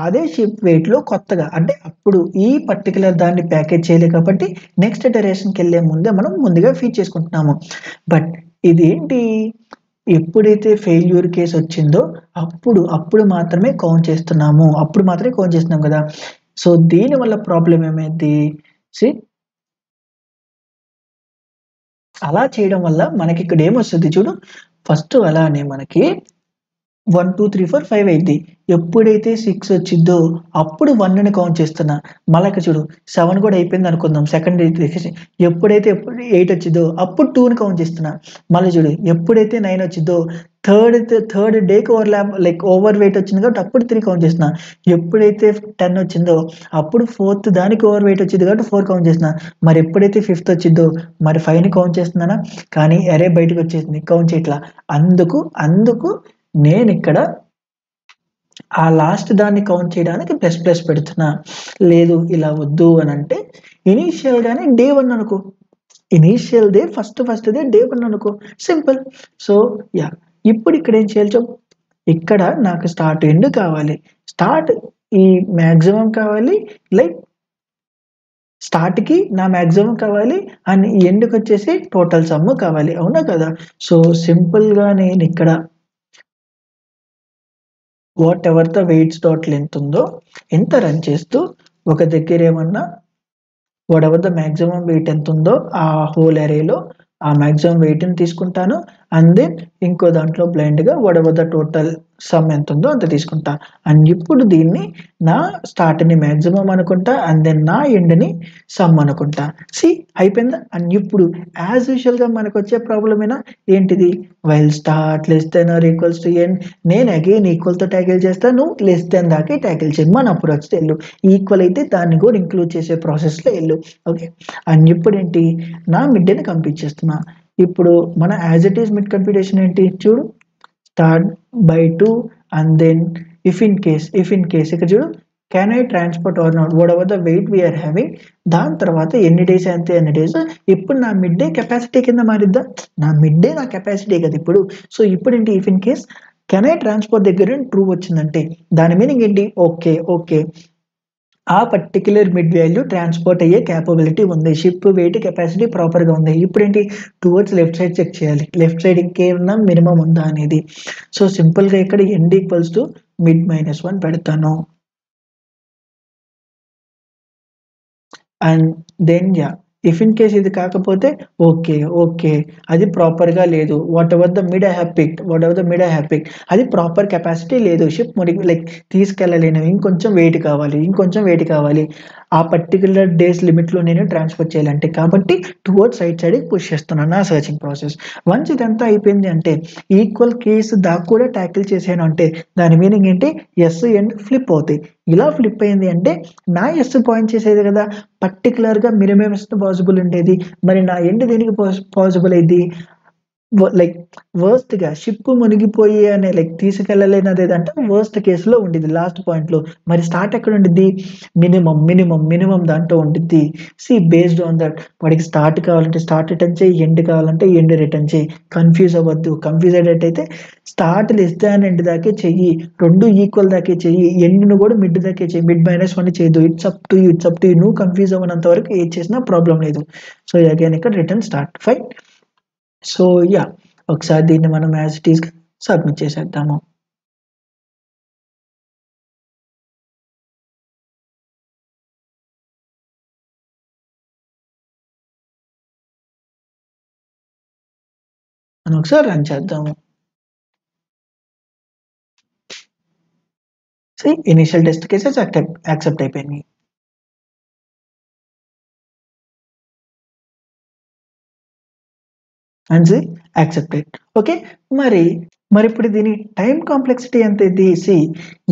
అదే షిప్ వెయిట్‌లో కొత్తగా అంటే అప్పుడు ఈ పర్టిక్యులర్ దాన్ని ప్యాకేజ్ చేయలే కాబట్టి నెక్స్ట్ ఇటరేషన్‌కెళ్ళే ముందే మనం ముందుగా ఫీడ్ చేసుకుంటున్నాము. బట్ ఇదేంటి ఎప్పుడైతే ఫెయిల్యూర్ కేస్ వచ్చిందో అప్పుడు మాత్రమే కౌంట్ చేస్తున్నాము. అప్పుడు మాత్రమే కౌంట్ చేస్తున్నాం కదా! సో దీనివల్ల ప్రాబ్లమ్ ఏమైద్ది? అలా చేయడం వల్ల మనకి ఇక్కడ ఏమొస్తది చూడు ఫస్ట్ అలానే మనకి 1 2 3 4 5 అయింది. ఎప్పుడైతే 6 వచ్చిద్దో అప్పుడు 1ని కౌంట్ చేస్తున్నా. మళ్ళా ఇక్కడ చూడు 7 కూడా అయిపోయింది అనుకుందాం. సెకండ్ ఎప్పుడైతే 8 వచ్చిద్దో అప్పుడు 2ని కౌంట్ చేస్తున్నా. మళ్ళీ చూడు ఎప్పుడైతే 9 వచ్చిద్దో థర్డ్ డేకి ఓవర్ వెయిట్ వచ్చింది కాబట్టి అప్పుడు 3 కౌంట్ చేస్తున్నా. ఎప్పుడైతే 10 వచ్చిందో అప్పుడు ఫోర్త్ దానికి ఓవర్ వెయిట్ వచ్చింది కాబట్టి 4 కౌంట్ చేస్తున్నా. మరి ఎప్పుడైతే 5th వచ్చిద్దో మరి 5ని కౌంట్ చేస్తున్నానా, కానీ అరే బయటకు వచ్చేసింది కౌంట్ చేయట్లా. అందుకు నేనిక్కడ ఆ లాస్ట్ దాన్ని కౌంట్ చేయడానికి ప్లస్ పెడుతున్నా. లేదు ఇలా వద్దు అని అంటే ఇనీషియల్‌గానే డే 1 అనుకో. Initial day first day day 1 అనుకో. సింపుల్. So yeah! ఇప్పుడు ఇక్కడ ఏం చేయాలి చెప్పు? ఇక్కడ నాకు స్టార్ట్ ఎండ్ కావాలి. స్టార్ట్ ఈ మాక్సిమం కావాలి. లైక్ స్టార్ట్‌కి నా మాక్సిమం కావాలి. అండ్ ఎండ్‌కొచ్చేసి టోటల్ సమ్ కావాలి. అవునా కదా? సో సింపుల్‌గా నేనిక్కడ whatever the weights dot length ఉందో ఎంత రన్ చేస్తూ ఒక దగ్గర ఏమన్నా whatever the maximum weight ఎంత ఉందో ఆ హోల్ అరేలో ఆ మాక్సిమం వెయిట్‌ని తీసుకుంటాను. అండ్ దెన్ ఇంకో దాంట్లో బ్లైండ్‌గా whatever the total sum ఎంత ఉందో అంత తీసుకుంటా. అండ్ ఇప్పుడు దీన్ని నా స్టార్ట్‌ని మాక్సిమం అనుకుంటా. అండ్ దెన్ నా ఎండ్‌ని సమ్ అనుకుంటా. సీ అయిపోయిందా? అండ్ ఇప్పుడు యాజ్ యూజువల్‌గా మనకొచ్చే ప్రాబ్లమేనా? ఏంటిది? While start less than or equals to end. నేను అగైన్ ఈక్వల్‌తో టాకిల్ చేస్తా. నువ్వు లెస్ దెన్ దాకే టాకిల్ చెయి. మన అప్రోచ్‌తో ఎళ్ళు. ఈక్వల్ అయితే దాన్ని కూడా ఇంక్లూడ్ చేసే ప్రాసెస్‌లో ఎళ్ళు. ఓకే. అండ్ ఇప్పుడేంటి? నా మిడ్‌ని కంప్లీట్ చేస్తున్నా. ఇప్పుడు మన as it is mid computation ఏంటి? చూడు. Start by 2 and then if in case ఇక్కడ చూడు can I transport or not whatever the weight we are having. దాని తర్వాత ఎన్ని డేస్ అయితే అన్ని డేస్. ఇప్పుడు నా మిడ్ డే కెపాసిటీ కింద మారిద్దా? నా మిడ్ డే నా కెపాసిటీ కదా ఇప్పుడు. సో ఇప్పుడేంటి if in case can I transport దగ్గర ట్రూ వచ్చిందంటే దాని మీనింగ్ ఏంటి? ఓకే. ఆ పర్టిక్యులర్ మిడ్ వాల్యూ ట్రాన్స్‌పోర్ట్ అయ్యే కేపబిలిటీ ఉంది. షిప్ వెయిట్ కెపాసిటీ ప్రాపర్‌గా ఉంది. ఇప్పుడేంటి టువర్డ్స్ లెఫ్ట్ సైడ్ చెక్ చేయాలి. లెఫ్ట్ సైడ్ ఇంకేమన్నా మినిమమ్ ఉందా అనేది. సో సింపుల్‌గా ఇక్కడ ఎండ్ ఈక్వల్స్ టు మిడ్ -1 పెడతాను. And then if in case ఇది కాకపోతే ఓకే. అది ప్రాపర్‌గా లేదు. Whatever the mid I have picked అది ప్రాపర్ కెపాసిటీ లేదు. షిప్ మునిగి తీసుకెళ్ళలేను. ఇంకొంచెం వెయిట్ కావాలి. ఆ పర్టిక్యులర్ డేస్ లిమిట్‌లో నేను ట్రాన్స్‌ఫర్ చేయాలంటే కాబట్టి టువర్డ్స్ సైడ్‌కి పుష్ చేస్తున్నాను నా సెర్చింగ్ ప్రాసెస్. వన్స్ ఇదంతా అయిపోయింది అంటే ఈక్వల్ కేస్ దాకా కూడా టాకిల్ చేశాను అంటే దాని మీనింగ్ ఏంటి? యెస్ ఎండ్ ఫ్లిప్ అవుతాయి. ఇలా ఫ్లిప్ అయింది అంటే నా యెస్ పాయింట్ చేసేది కదా! పర్టిక్యులర్‌గా మినిమం యెస్ పాసిబుల్ ఉండేది. మరి నా ఎండ్ దేనికి పాసిబుల్ అయ్యిద్ది? వర్స్ట్‌గా షిప్ మునిగిపోయి అనే తీసుకెళ్ళలేనిది ఏదంటే వర్స్ట్ కేస్‌లో ఉండిద్ది లాస్ట్ పాయింట్‌లో. మరి స్టార్ట్ ఎక్కడ ఉండిద్ది? మినిమమ్ దాంట్లో ఉండిద్ది. బేస్డ్ ఆన్ దట్ వాడికి స్టార్ట్ కావాలంటే స్టార్ట్ రిటర్న్ చెయి. ఎండ్ కావాలంటే ఎండ్ రిటర్న్ చెయి. కన్‌ఫ్యూజ్ అవ్వద్దు. కన్‌ఫ్యూజ్ అయ్యేటట్టయితే స్టార్ట్ లెస్ థాన్ ఎండ్ దాకే చెయ్యి. 2 ఈక్వల్ దాకే చెయ్యి. ఎండ్‌ని కూడా మిడ్ దాకే చెయ్యి. మిడ్ -1 చేయొద్దు. It's up to you. నువ్వు కన్‌ఫ్యూజ్ అవ్వనంత వరకు ఏది చేసినా ప్రాబ్లమ్ లేదు. సో అగైన్ ఇక్కడ రిటర్న్ స్టార్ట్. ఫైన్. సో ఒకసారి దీన్ని మనం యాజ్ ఇట్ ఈస్‌గా సబ్మిట్ చేసేద్దాము. మనం ఒకసారి రన్ చేద్దాము. ఇనీషియల్ టెస్ట్ కేసెస్ యాక్సెప్ట్ అయిపోయినాయి. And accepted. ఓకే. మరిప్పుడు దీని టైమ్ కాంప్లెక్సిటీ ఎంత ఇద్ది?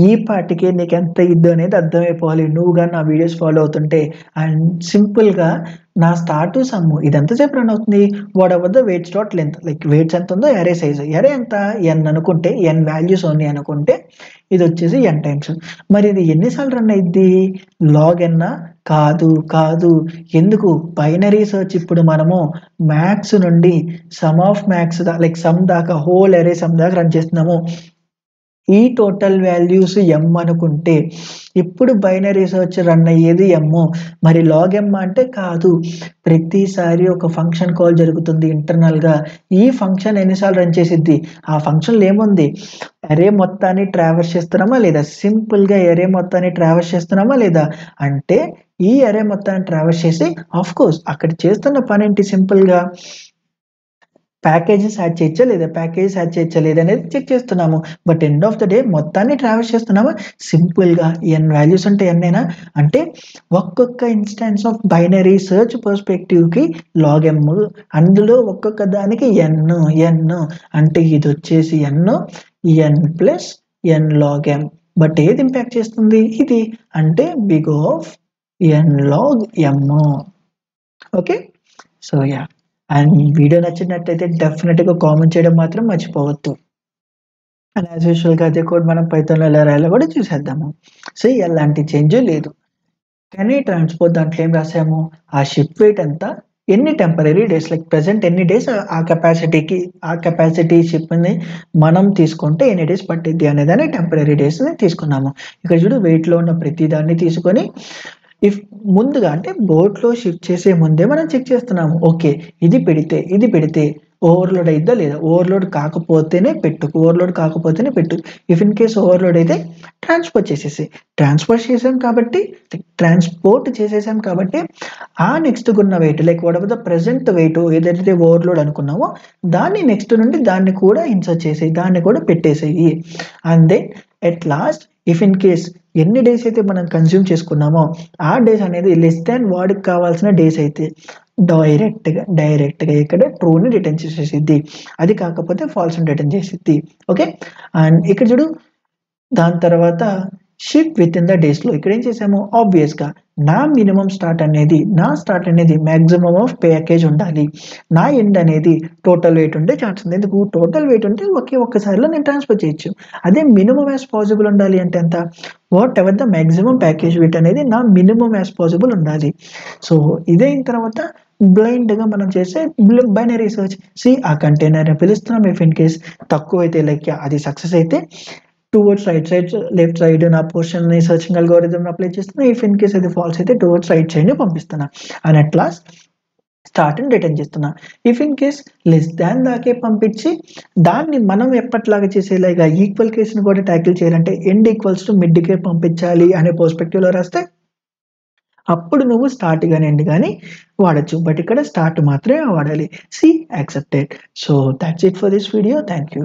ఈ పాటికే నీకెంత ఇద్దో అనేది అర్థమైపోవాలి. నువ్వు గాని నా వీడియోస్ ఫాలో అవుతుంటే. అండ్ సింపుల్‌గా నా స్టార్ట్ సమ్ ఇది ఎంతసేపు రన్ అవుతుంది? What ever the weights dot length weights ఎంత ఉందో అరే సైజ్. అరే ఎంత? n అనుకుంటే n వాల్యూస్ ఉన్నాయి అనుకుంటే ఇదొచ్చేసి n టైమ్స్. మరి ఇది ఎన్ని సార్లు రన్ అయిద్ది? లాగ్ ఎన్నా? కాదు. ఎందుకు? బైనరీ సెర్చ్ ఇప్పుడు మనము మ్యాథ్స్ నుండి సమ్ ఆఫ్ మ్యాథ్స్ సమ్ దాకా హోల్ అరే సమ్ దాకా రన్ చేస్తున్నాము. ఈ టోటల్ వాల్యూస్ m అనుకుంటే ఇప్పుడు బైనరీ సెర్చ్ రన్ అయ్యేది m. మరి లాగ్ m అంటే కాదు. ప్రతిసారి ఒక ఫంక్షన్ కాల్ జరుగుతుంది ఇంటర్నల్‌గా. ఈ ఫంక్షన్ ఎన్ని సార్లు రన్ చేసిద్ది? ఆ ఫంక్షన్‌లో ఏముంది? అరే మొత్తాన్ని ట్రావర్స్ చేస్తున్నామా లేదా? సింపుల్‌గా అరే మొత్తాన్ని ట్రావర్స్ చేస్తున్నామా లేదా? అంటే ఈ అరే మొత్తాన్ని ట్రావర్స్ చేసి ఆఫ్‌కోర్స్ అక్కడ చేస్తున్న పనేంటి సింపుల్‌గా ప్యాకేజెస్ యాడ్ చేయొచ్చా లేదా, ప్యాకేజెస్ యాడ్ చేయొచ్చా లేదా అనేది చెక్ చేస్తున్నాము. But end of the day మొత్తాన్ని ట్రావెర్స్ చేస్తున్నామా? సింపుల్‌గా n వాల్యూస్ అంటే ఎన్నేనా? అంటే ఒక్కొక్క ఇన్‌స్టాన్స్ ఆఫ్ బైనరీ సెర్చ్ పర్స్పెక్టివ్‌కి లాగ్ m, అందులో ఒక్కొక్క దానికి n అంటే ఇదొచ్చేసి n plus n log m. బట్ ఏది ఇంపాక్ట్ చేస్తుంది? ఇది. అంటే big of n log m. Okay. So yeah! And video నచ్చినట్టయితే డెఫినిట్‌గా కామెంట్ చేయడం మాత్రం మర్చిపోవద్దు. అండ్ యాజ్ యూజువల్‌గా అదే కోడ్ మనం పైథాన్‌లో ఎలా రాయాలో కూడా చూసేద్దాము. సో ఎలాంటి చేంజ్ లేదు. కానీ ట్రాన్స్‌పోర్ట్ దాంట్లో ఏం రాసాము? ఆ షిప్ వెయిట్ ఎంత? ఎన్ని టెంపరరీ డేస్ లైక్ ప్రెజెంట్ ఎన్ని డేస్ ఆ కెపాసిటీ షిప్‌ని మనం తీసుకుంటే ఎన్ని డేస్ పట్టిద్ది అనేదాన్ని టెంపరరీ డేస్‌ని తీసుకున్నాము. ఇక్కడ చూడు వెయిట్‌లో ఉన్న ప్రతి దాన్ని తీసుకొని ముందుగా అంటే బోట్‌లో షిఫ్ట్ చేసే ముందే మనం చెక్ చేస్తున్నాము. ఓకే. ఇది పెడితే ఓవర్‌లోడ్ అయిద్దా లేదా? ఓవర్‌లోడ్ కాకపోతేనే పెట్టు. ఓవర్‌లోడ్ కాకపోతేనే పెట్టు. ఇఫ్ ఇన్ కేస్ ఓవర్‌లోడ్ అయితే ట్రాన్స్‌పోర్ట్ చేసేసేయి. ట్రాన్స్‌పోర్ట్ చేసేసాం కాబట్టి ఆ నెక్స్ట్‌గున్న weight like whatever the present weight ఏదైతే ఓవర్‌లోడ్ అనుకున్నామో దాన్ని నెక్స్ట్ నుండి దాన్ని కూడా ఇన్సర్ట్ చేసేయి. దాన్ని కూడా పెట్టేసేయి. And then at last if in case ఎన్ని డేస్ అయితే మనం కన్జ్యూమ్ చేసుకున్నామో ఆ డేస్ అనేది లెస్ దాన్ వాడికి కావాల్సిన డేస్ అయితే డైరెక్ట్‌గా ఇక్కడ ట్రూని రిటర్న్ చేసేసిద్ది. అది కాకపోతే ఫాల్స్‌ని రిటర్న్ చేసిద్ది. ఓకే. అండ్ ఇక్కడ చూడు దాని తర్వాత షిప్ వితిన్ ద డేస్‌లో ఇక్కడ ఏం చేసాము ఆబ్వియస్‌గా నా స్టార్ట్ అనేది మాక్సిమం ఆఫ్ ప్యాకేజ్ ఉండాలి. నా ఎండ్ అనేది టోటల్ వెయిట్ ఉంటే ఛాన్స్ ఉంది. ఎందుకు? టోటల్ వెయిట్ ఉంటే ఒక్కసారిలో నేను ట్రాన్స్‌ఫర్ చేయొచ్చు. అదే మినిమమ్ యాస్ పాసిబుల్ ఉండాలి అంటే ఎంత? Whatever the maximum package weight అనేది నా మినిమమ్ యాస్ పాసిబుల్ ఉండాలి. సో ఇదైన తర్వాత బ్లైండ్‌గా మనం చేసే బైనరీ సెర్చ్. ఆ కంటైనర్‌ని పిలుస్తున్నాం. ఇఫ్ ఇన్ కేస్ తక్కువైతే లైక్ అది సక్సెస్ అయితే towards right side, left side నా పోర్షన్‌ని సెర్చింగ్ అల్గోరిథంని అప్లై చేస్తున్నా. ఇఫ్ ఇన్ కేస్ అది ఫాల్స్ అయితే టువర్డ్స్ రైట్ సైడ్‌ని పంపిస్తున్నా. అండ్ అట్ లాస్ట్ స్టార్ట్‌ని రిటర్న్ చేస్తున్నా. If in case less than దాకే పంపించి దాన్ని మనం ఎప్పటిలాగా చేసేలాగా ఈక్వల్ కేస్‌ని కూడా టాకిల్ చేయాలంటే ఎండ్ ఈక్వల్స్ టు మిడ్‌కే పంపించాలి అనే పర్స్పెక్టివ్‌లో రాస్తే అప్పుడు నువ్వు స్టార్ట్ గాని, ఎండ్ గాని వాడొచ్చు. బట్ ఇక్కడ స్టార్ట్ మాత్రమే వాడాలి. Accepted. So thoughts it for this video. Thank you.